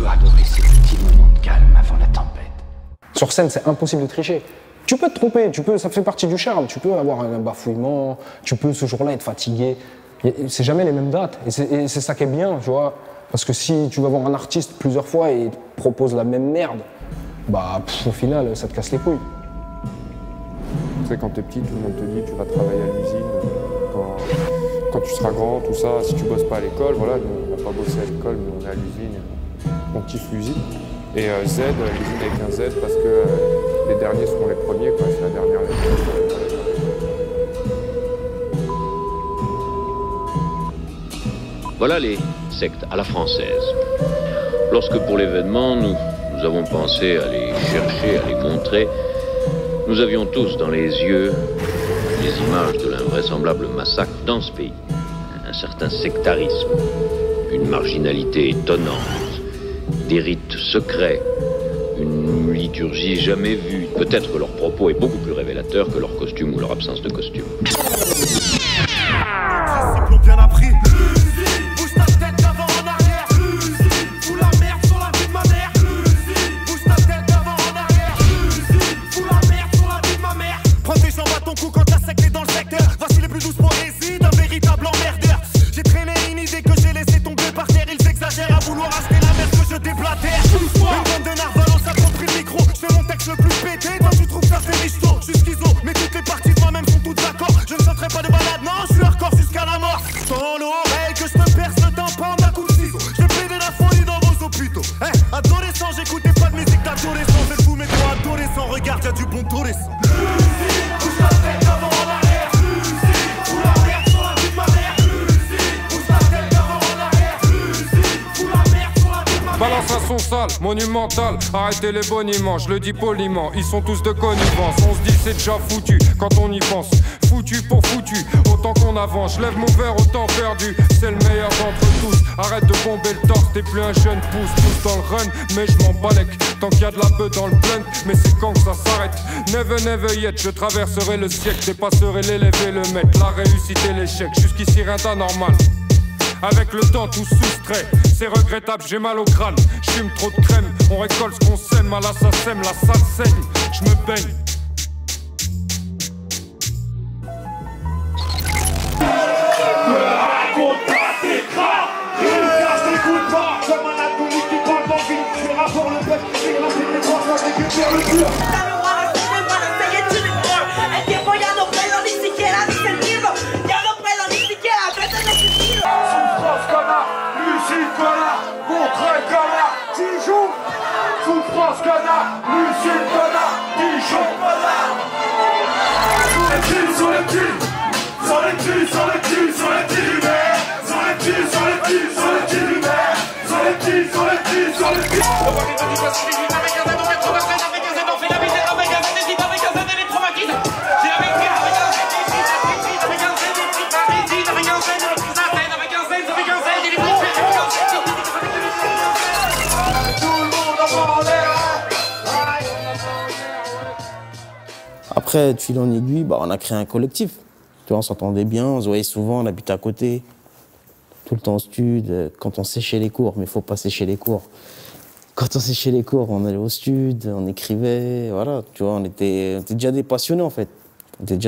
veux adorer ces petits moments de calme avant la tempête. Sur scène, c'est impossible de tricher. Tu peux te tromper, ça fait partie du charme. Tu peux avoir un bafouillement, tu peux ce jour-là être fatigué. C'est jamais les mêmes dates. Et c'est ça qui est bien, tu vois. Parce que si tu vas voir un artiste plusieurs fois et il te propose la même merde, bah au final, ça te casse les couilles. Tu sais, quand t'es petit, tout le monde te dit tu vas travailler à l'usine. Quand tu seras grand, tout ça, si tu bosses pas à l'école, voilà, nous on n'a pas bossé à l'école, mais on est à l'usine, on kiffe l'usine. Et Z, l'usine avec un Z, parce que les derniers seront les premiers, quoi, c'est la dernière lettre. Voilà les sectes à la française. Lorsque pour l'événement, nous avons pensé à les chercher, à les montrer, nous avions tous dans les yeux les images de l'invraisemblable massacre dans ce pays. Un certain sectarisme, une marginalité étonnante, des rites secrets, une liturgie jamais vue. Peut-être que leur propos est beaucoup plus révélateur que leur costume ou leur absence de costume. Bien appris. Bouge ta tête d'avant en arrière. Fous la merde sur la vie de ma mère. Bouge ta tête d'avant en arrière. Fous la merde sur la vie de ma mère. Prends tes jambes à ton cou quand ta secte est dans le secteur. Voici les plus douces poésies d'un véritable emmerdeur. J'ai traîné une idée que j'ai laissé tomber par terre. Ils exagèrent à vouloir acheter la merde que je déblatère. Une bande de narvalos a compris le micro. Je fais mon texte le plus pété. Toi tu trouves ça c'est michto. Je suis schizo, mais toutes les parties de moi-même sont toutes d'accord. Je ne sauterai pas de balade, non, je suis hardcore jusqu'à la mort. Dans l'oreille que je te perce le tympan d'un coup de ciseau. Je plaidé la folie dans vos hôpitaux. Adolescent, j'écoutais pas de musique d'adolescent. C'est fou, mais toi adolescent, regarde, y'a du bon adolescent. Bouge ta tête d'avant en arrière. Fous la merde sur la vie de ma mère. Bouge ta tête d'avant en arrière. Fous la merde sur la vie de ma mère. Balance un son sale, monumental, arrêtez les boniments, je le dis poliment, ils sont tous de connivence, on se dit c'est déjà foutu quand on y pense, foutu pour foutu, autant qu'on avance, je lève mon verre autant perdu, c'est le meilleur d'entre tous, arrête de bomber le torse, t'es plus un jeune pousse dans le run, mais je m'en balèque, tant qu'il y a de la beuh dans le blunt, mais c'est quand que ça s'arrête, never yet, je traverserai le siècle, dépasserai l'élève et le maître, la réussite et l'échec, jusqu'ici rien d'anormal. Avec le temps tout soustrait, c'est regrettable, j'ai mal au crâne. J'fume trop de crème, on récolte ce qu'on sème. À la ça sème, la salle saigne, j'me baigne. Raconte pas tes crânes. Car je t'écoute pas. Comme un alcoolique qui parle dans vie. Je rapporte le peuple, j'ai raté tes trois fois, j'ai que faire le pur. Souffrance connard, Lucien connard, Dijon connard. Sur les petits, sur les petits, sur les petits, sur les petits lunaires. Sur les petits, sur les petits, sur les petits lunaires. Sur les petits, sur les petits, sur les petits. On va les petits parce que les avec un Z, on fait 93, avec un Z, on fait la misère, avec un Z, hésite, avec un Z, elle est traumatisée. J'ai avec un Z, avec un Z, avec un Z, avec un Z, avec un Z, avec un Z, il est plus fait, avec un Z. Tout le monde en l'air. Après, de fil en aiguille, bah, on a créé un collectif. Tu vois, on s'entendait bien, on se voyait souvent, on habitait à côté. Tout le temps au stud, quand on séchait les cours, mais il faut pas sécher les cours. Quand on séchait les cours, on allait au stud, on écrivait, voilà. Tu vois, on était déjà des passionnés, en fait. On était déjà